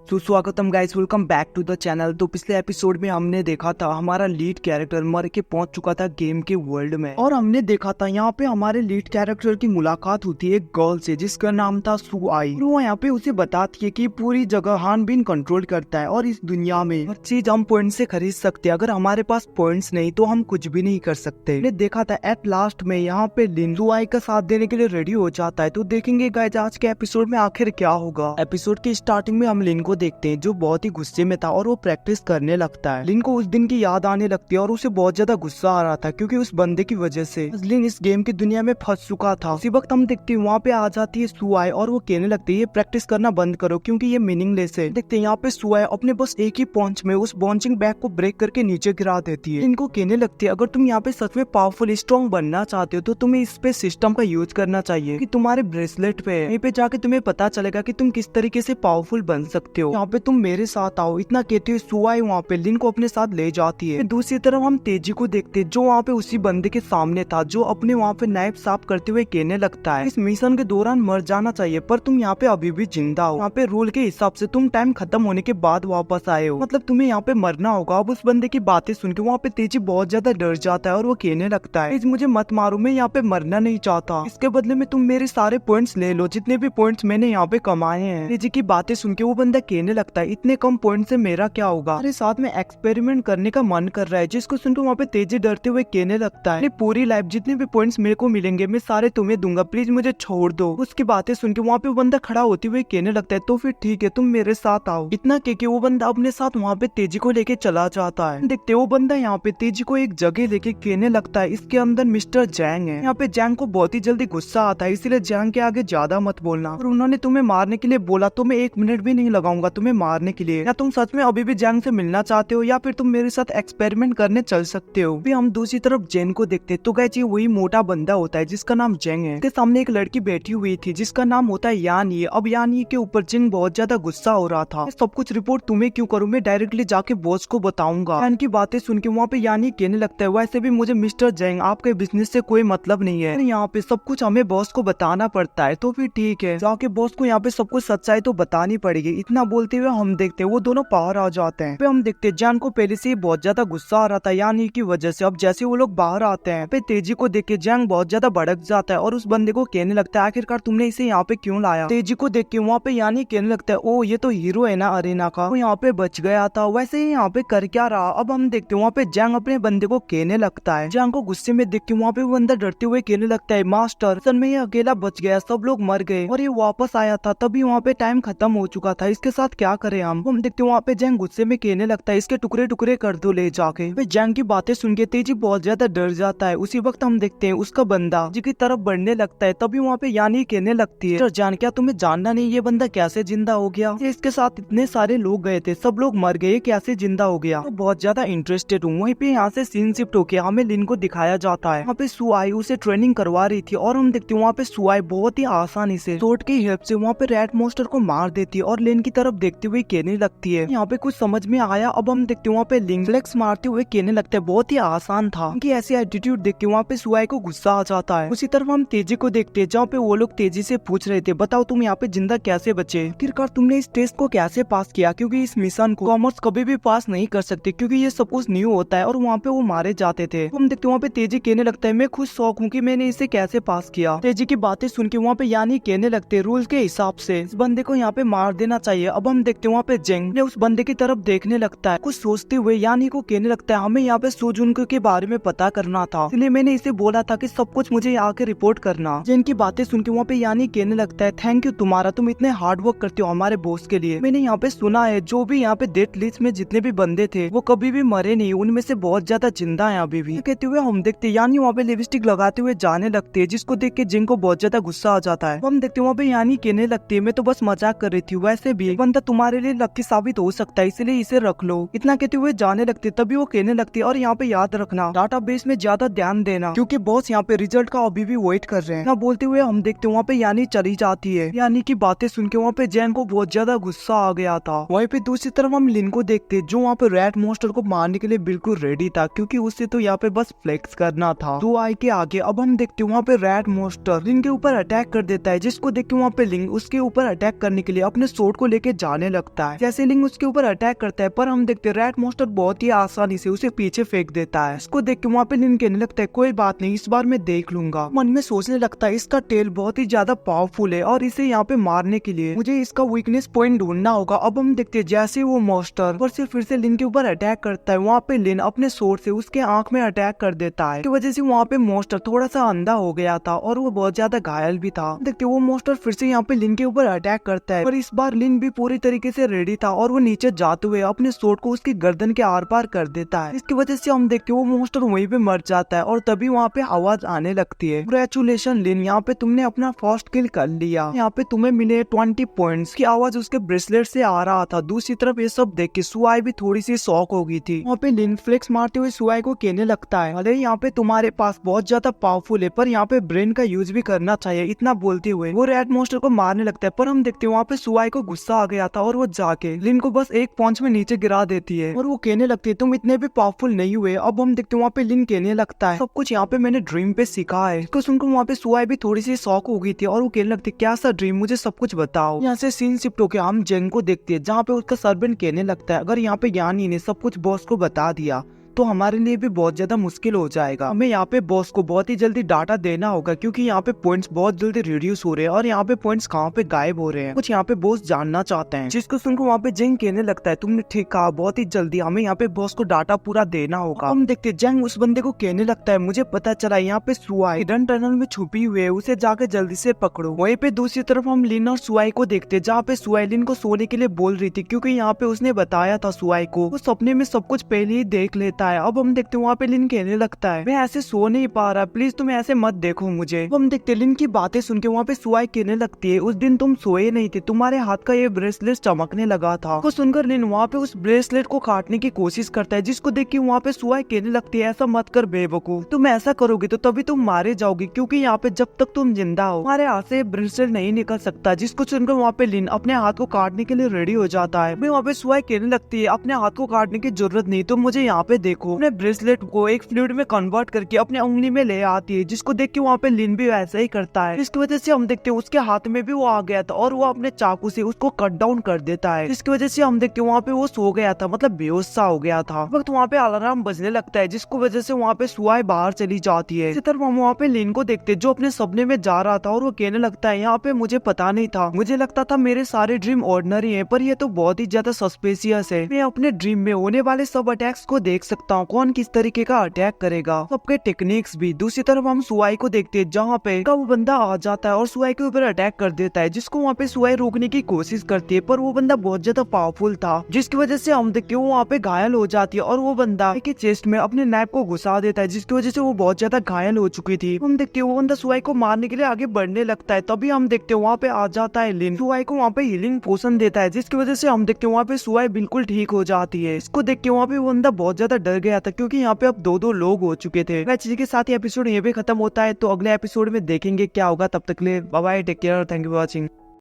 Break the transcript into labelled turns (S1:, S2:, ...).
S1: सुस्वागतम guys, welcome back to the channel. तो पिछले एपिसोड में हमने देखा था हमारा लीड कैरेक्टर मर के पहुंच चुका था गेम के वर्ल्ड में, और हमने देखा था यहाँ पे हमारे लीड कैरेक्टर की मुलाकात होती है एक गर्ल से जिसका नाम था सू आई। वो यहाँ पे उसे बताती है कि पूरी जगह हान बिन कंट्रोल करता है और इस दुनिया में हर चीज हम पॉइंट से खरीद सकते हैं। अगर हमारे पास पॉइंट्स नहीं तो हम कुछ भी नहीं कर सकते। हमने देखा था एट लास्ट में यहाँ पे लिन सू आई का साथ देने के लिए रेडी हो जाता है। तो देखेंगे गाइस आज के एपिसोड में आखिर क्या होगा। एपिसोड की स्टार्टिंग में हम लिन को देखते हैं जो बहुत ही गुस्से में था और वो प्रैक्टिस करने लगता है। लिन को उस दिन की याद आने लगती है और उसे बहुत ज्यादा गुस्सा आ रहा था क्योंकि उस बंदे की वजह से लिन इस गेम की दुनिया में फंस चुका था। उसी वक्त हम देखते हैं वहाँ पे आ जाती है सू आई और वो कहने लगती है ये प्रैक्टिस करना बंद करो क्योंकि ये मीनिंगलेस है। देखते हैं यहाँ पे सू आई अपने बस एक ही पंच में उस बॉन्चिंग बैग को ब्रेक करके नीचे गिरा देती है। इनको कहने लगती है अगर तुम यहाँ पे सच में पावरफुल स्ट्रॉन्ग बनना चाहते हो तो तुम्हें इस पे सिस्टम का यूज करना चाहिए कि तुम्हारे ब्रेसलेट पे यहीं पे जाके तुम्हें पता चलेगा कि तुम किस तरीके से पावरफुल बन सकते हो। यहाँ पे तुम मेरे साथ आओ। इतना कहते हुए सू आई वहाँ पे लिन को अपने साथ ले जाती है। दूसरी तरफ हम तेजी को देखते हैं जो वहाँ पे उसी बंदे के सामने था जो अपने वहाँ पे नाइफ साफ करते हुए कहने लगता है इस मिशन के दौरान मर जाना चाहिए पर तुम यहाँ पे अभी भी जिंदा हो। यहाँ पे रूल के हिसाब से तुम टाइम खत्म होने के बाद वापस आए हो, मतलब तुम्हें यहाँ पे मरना होगा। अब उस बंदे की बातें सुन के वहाँ पे तेजी बहुत ज्यादा डर जाता है और वो कहने लगता है मुझे मत मारो, मैं यहाँ पे मरना नहीं चाहता, इसके बदले में तुम मेरे सारे पॉइंट्स ले लो जितने भी पॉइंट्स मैंने यहाँ पे कमाए हैं। तेजी की बातें सुन के वो बंदा कहने लगता है इतने कम पॉइंट से मेरा क्या होगा, अरे साथ में एक्सपेरिमेंट करने का मन कर रहा है। जिसको सुनकर वहाँ पे तेजी डरते हुए कहने लगता है पूरी लाइफ जितने भी पॉइंट्स मेरे को मिलेंगे मैं सारे तुम्हें दूंगा, प्लीज मुझे छोड़ दो। उसकी बातें सुन के वहाँ पे वो बंदा खड़ा होते हुए कहने लगता है तो फिर ठीक है तुम मेरे साथ आओ। इतना कह के वो बंदा अपने साथ वहाँ पे तेजी को लेके चला जाता है। देखते वो बंदा यहाँ पे तेजी को एक जगह लेके कहने लगता है इसके अंदर मिस्टर जैंग है। यहाँ पे जैंग को बहुत ही जल्दी गुस्सा आता है इसलिए जैंग के आगे ज्यादा मत बोलना, और उन्होंने तुम्हें मारने के लिए बोला तो मैं 1 मिनट भी नहीं लगाऊंगा तुम्हें मारने के लिए। या तुम सच में अभी भी जैंग से मिलना चाहते हो या फिर तुम मेरे साथ एक्सपेरिमेंट करने चल सकते हो। फिर हम दूसरी तरफ जेन को देखते तो गाइस ये वही मोटा बंदा होता है जिसका नाम जेंग है। उसके सामने एक लड़की बैठी हुई थी जिसका नाम होता है यान ये। अब यान ये के ऊपर जेंग बहुत ज्यादा गुस्सा हो रहा था, सब कुछ रिपोर्ट तुम्हें क्यों करूँ, मैं डायरेक्टली जाके बॉस को बताऊंगा। यान की बातें सुन के वहाँ पे यान ये कहने लगता है वैसे भी मुझे मिस्टर जेंग आपके बिजनेस से कोई मतलब नहीं है, यहाँ पे सब कुछ हमें बॉस को बताना पड़ता है। तो फिर ठीक है जाके बॉस को यहाँ पे सब कुछ सच्चाई तो बतानी पड़ेगी। इतना बोलते हुए हम देखते वो दोनों बाहर आ जाते हैं। हम देखते जान को पहले से बहुत ज्यादा गुस्सा आ रहा था यानी की वजह से। अब जैसे वो लोग बाहर आते हैं पे तेजी को देख के जैंग बहुत ज्यादा भड़क जाता है और उस बंदे को कहने लगता है आखिरकार तुमने इसे यहाँ पे क्यों लाया। तेजी को देख के वहाँ पे यानी कहने लगता है ओ ये तो हीरो है ना अरेना का, वो यहाँ पे बच गया था, वैसे ही यहाँ पे कर क्या रहा। अब हम देखते वहाँ पे जैंग अपने बंदे को कहने लगता है। जैंग को गुस्से में देख के वहाँ पे वो बंदा डरते हुए कहने लगता है मास्टर असल में ये अकेला बच गया, सब लोग मर गए और ये वापस आया था तभी वहाँ पे टाइम खत्म हो चुका था, इसके साथ क्या करें हम देखते वहाँ पे जैंग गुस्से में कहने लगता है इसके टुकड़े टुकड़े कर दो ले जाके। जैंग की बातें सुन के तेजी बहुत ज्यादा डर जाता है। उसी वक्त हम देखते हैं उसका बंदा जी की तरफ बढ़ने लगता है, तभी वहाँ पे यानी कहने लगती है जान क्या तुम्हें जानना नहीं ये बंदा कैसे जिंदा हो गया, इसके साथ इतने सारे लोग गए थे सब लोग मर गए कैसे जिंदा हो गया। तो बहुत ज्यादा इंटरेस्टेड हूँ। वहीं पे यहाँ से सीन शिफ्ट होके हमें लिन को दिखाया जाता है। वहाँ पे सू आई उसे ट्रेनिंग करवा रही थी और हम देखते हैं वहाँ पे सू आई बहुत ही आसानी से सोट की हेल्प से वहाँ पे रेड मोस्टर को मार देती है और लिन की तरफ देखते हुए कहने लगती है यहाँ पे कुछ समझ में आया। अब हम देखते हैं वहाँ पे लिंगलेक्स मारते हुए कहने लगता है बहुत ही आसान था। उनकी ऐसी एटीट्यूड देख के वहाँ पे सू आई को गुस्सा आ जाता है। उसी तरफ हम तेजी को देखते हैं जहाँ पे वो लोग तेजी से पूछ रहे थे बताओ तुम यहाँ पे जिंदा कैसे बचे, आखिरकार तुमने इस टेस्ट को कैसे पास किया, क्योंकि इस मिशन को कॉमर्स कभी भी पास नहीं कर सकते क्योंकि ये सब कुछ न्यू होता है और वहाँ पे वो मारे जाते थे। हम देखते वहाँ पे तेजी कहने लगता है मैं खुद शौक हूँ कि मैंने इसे कैसे पास किया। तेजी की बातें सुन के वहाँ पे यानी कहने लगते रूल के हिसाब से इस बंदे को यहाँ पे मार देना चाहिए। अब हम देखते वहाँ पे जेंग ने उस बंदे की तरफ देखने लगता है, कुछ सोचते हुए यानी को कहने लगता है हमें यहाँ पे सुजुन के बारे में पता करना था इसलिए मैंने इसे बोला था कि सब कुछ मुझे आके रिपोर्ट करना। जेंग की बातें सुन के वहाँ पे यानी कहने लगता है थैंक यू तुम्हारा, तुम इतने हार्ड वर्क करते हो हमारे बॉस के लिए। मैंने यहाँ पे सुना है जो भी यहाँ पे डेथ लिस्ट में जितने भी बंदे थे वो कभी भी मरे नहीं, उनमें से बहुत ज्यादा जिंदा है अभी भी। कहते हुए हम देखते यानी वहाँ पे लिपस्टिक लगाते हुए जाने लगते है जिसको देख के जेंग को बहुत ज्यादा गुस्सा आ जाता है। हम देखते वहाँ पे यानी कहने लगती है मैं तो बस मजाक कर रही थी, वैसे भी बंदा तुम्हारे लिए लकी साबित हो सकता है इसलिए इसे रख लो। इतना कहते हुए जाने लगते तभी वो कहने लगती है और यहाँ पे याद रखना डाटाबेस में ज्यादा ध्यान देना क्योंकि बॉस यहाँ पे रिजल्ट का अभी भी वेट कर रहे हैं। ना बोलते हुए हम देखते वहाँ पे यानी चली जाती है। यानी की बातें सुन के वहाँ पे जैन को बहुत ज्यादा गुस्सा आ गया था। वहीं पे दूसरी तरफ हम लिन को देखते जो वहाँ पे रेड मोस्टर को मारने के लिए बिल्कुल रेडी था क्योंकि उससे तो यहाँ पे बस फ्लेक्स करना था दो आई के आगे। अब हम देखते वहाँ पे रेड मोस्टर लिन के ऊपर अटैक कर देता है जिसको देख के वहाँ पे लिन उसके ऊपर अटैक करने के लिए अपने स्वॉर्ड को लेके लेके जाने लगता है। जैसे लिंग उसके ऊपर अटैक करता है पर हम देखते हैं रैट मॉन्स्टर बहुत ही आसानी से उसे पीछे फेंक देता है। इसको देख के वहाँ पे लिंग कहने लगता है कोई बात नहीं, इस बार मैं देख लूंगा। मन में सोचने लगता है इसका टेल बहुत ही ज्यादा पावरफुल है और इसे यहाँ पे मारने के लिए मुझे इसका वीकनेस पॉइंट ढूंढना होगा। अब हम देखते हैं जैसे वो मॉन्स्टर फिर से लिन के ऊपर अटैक करता है, वहाँ पे लिन अपने सोर्ड से उसके आंख में अटैक कर देता है। की वजह से वहाँ पे मॉन्स्टर थोड़ा सा अंधा हो गया था और वो बहुत ज्यादा घायल भी था। देखते वो मॉन्स्टर फिर से यहाँ पे लिन के ऊपर अटैक करता है पर इस बार लिन भी पूरी तरीके से रेडी था और वो नीचे जाते हुए अपने सोर्ड को उसकी गर्दन के आर पार कर देता है। इसकी वजह से हम देखते वो मॉन्स्टर वहीं पे मर जाता है और तभी वहाँ पे आवाज आने लगती है, कांग्रेचुलेशन लिन, यहाँ पे तुमने अपना फर्स्ट किल कर लिया, यहाँ पे तुम्हें मिले 20 पॉइंट्स। की आवाज उसके ब्रेसलेट से आ रहा था। दूसरी तरफ ये सब देख के सुआई भी थोड़ी सी शॉक हो गई थी। वहाँ पे लिन फ्लेक्स मारते हुए सुआई को कहने लगता है अरे यहाँ पे तुम्हारे पास बहुत ज्यादा पावरफुल है पर यहाँ पे ब्रेन का यूज भी करना चाहिए। इतना बोलते हुए वो रेड मॉन्स्टर को मारने लगता है पर हम देखते हैं वहाँ पे सुआई को गुस्सा आ गया था और वो जाके लिन को बस एक पंच में नीचे गिरा देती है और वो कहने लगती है तुम इतने भी पावरफुल नहीं हुए। अब हम देखते हैं वहाँ पे लिन कहने लगता है सब कुछ यहाँ पे मैंने ड्रीम पे सीखा है। इसको सुनकर वहाँ पे सुआई भी थोड़ी सी शॉक हो गई थी और वो कहने लगती क्या सा ड्रीम, मुझे सब कुछ बताओ। यहाँ से सीन शिफ्ट होकर हम जेंग को देखते हैं जहाँ पे उसका सर्वेंट कहने लगता है अगर यहाँ पे यानी ने सब कुछ बॉस को बता दिया तो हमारे लिए भी बहुत ज्यादा मुश्किल हो जाएगा। हमें यहाँ पे बॉस को बहुत ही जल्दी डाटा देना होगा क्योंकि यहाँ पे पॉइंट्स बहुत जल्दी रिड्यूस हो रहे हैं और यहाँ पे पॉइंट्स कहाँ पे गायब हो रहे हैं, कुछ यहाँ पे बॉस जानना चाहते हैं। जिसको सुनकर वहाँ पे जेंग कहने लगता है तुमने ठीक कहा, बहुत ही जल्दी हमें यहाँ पे बॉस को डाटा पूरा देना होगा। हम देखते जेंग उस बंदे को कहने लगता है मुझे पता चला यहाँ पे सुआई हिडन टनल में छुपी हुई है, उसे जाकर जल्दी से पकड़ो। वहीं पे दूसरी तरफ हम लिन और सुआई को देखते जहाँ पे सुआई लिन को सोने के लिए बोल रही थी क्योंकि यहाँ पे उसने बताया था सुआई को वो सपने में सब कुछ पहले ही देख लेता है। अब हम देखते वहाँ पे लिन कहने लगता है मैं ऐसे सो नहीं पा रहा, प्लीज तुम ऐसे मत देखो मुझे। हम देखते लिन की बातें सुन के वहाँ पे सुआई कहने लगती है उस दिन तुम सोए नहीं थे, तुम्हारे हाथ का ये ब्रेसलेट चमकने लगा था। को सुनकर लिन वहाँ पे उस ब्रेसलेट को काटने की कोशिश करता है जिसको देख के वहाँ पे सुआई कहने लगती है ऐसा मत कर बेवकूफ, तुम ऐसा करोगे तो तभी तुम मारे जाओगे क्योंकि यहाँ पे जब तक तुम जिंदा हो तुम्हारे हाथ से ब्रेसलेट नहीं निकल सकता। जिसको सुनकर वहाँ पे लिन अपने हाथ को काटने के लिए रेडी हो जाता है। वहाँ पे सुआई कहने लगती है अपने हाथ को काटने की जरूरत नहीं, तुम मुझे यहाँ पे देखो। अपने ब्रेसलेट को एक फ्लूइड में कन्वर्ट करके अपने उंगली में ले आती है जिसको देख के वहाँ पे लिन भी वैसा ही करता है। इसकी वजह से हम देखते हैं उसके हाथ में भी वो आ गया था और वो अपने चाकू से उसको कट डाउन कर देता है। इसकी वजह से हम देखते हैं वहाँ पे वो सो गया था, मतलब बेहोश सा हो गया था। वक्त वहाँ पे अलार्म बजने लगता है जिसको वजह से वहाँ पे सुआई बाहर चली जाती है। इसी तरह हम वहाँ पे लिन को देखते जो अपने सपने में जा रहा था और वो कहने लगता है यहाँ पे मुझे पता नहीं था, मुझे लगता था मेरे सारे ड्रीम ऑर्डिनरी है पर ये तो बहुत ही ज्यादा सस्पेशियस है। मैं अपने ड्रीम में होने वाले सब अटैक्स को देख सकता हूँ, कौन किस तरीके का अटैक करेगा, सबके टेक्निक्स भी। दूसरी तरफ हम सुआई को देखते हैं जहाँ पे वो बंदा आ जाता है और सुआई के ऊपर अटैक कर देता है जिसको वहाँ पे सुआई रोकने की कोशिश करती है पर वो बंदा बहुत ज्यादा पावरफुल था जिसकी वजह से हम देखते हैं वो वहाँ पे घायल हो जाती है और वो बंदा के चेस्ट में अपने नाइफ को घुसा देता है जिसकी वजह से वो बहुत ज्यादा घायल हो चुकी थी। हम देखते हैं वो बंदा सुआई को मारने के लिए आगे बढ़ने लगता है, तभी हम देखते हैं वहाँ पे आ जाता है लिन, सुआई को वहाँ पे हीलिंग पोशन देता है जिसकी वजह से हम देखते हैं वहाँ पे सुआई बिल्कुल ठीक हो जाती है। इसको देख के वहाँ पे वो बंदा बहुत ज्यादा डर गया था क्योंकि यहाँ पे अब दो लोग हो चुके थे। वैसे के साथ ही एपिसोड ये भी खत्म होता है तो अगले एपिसोड में देखेंगे क्या होगा। तब तक के लिए bye bye, take care, thank you for watching.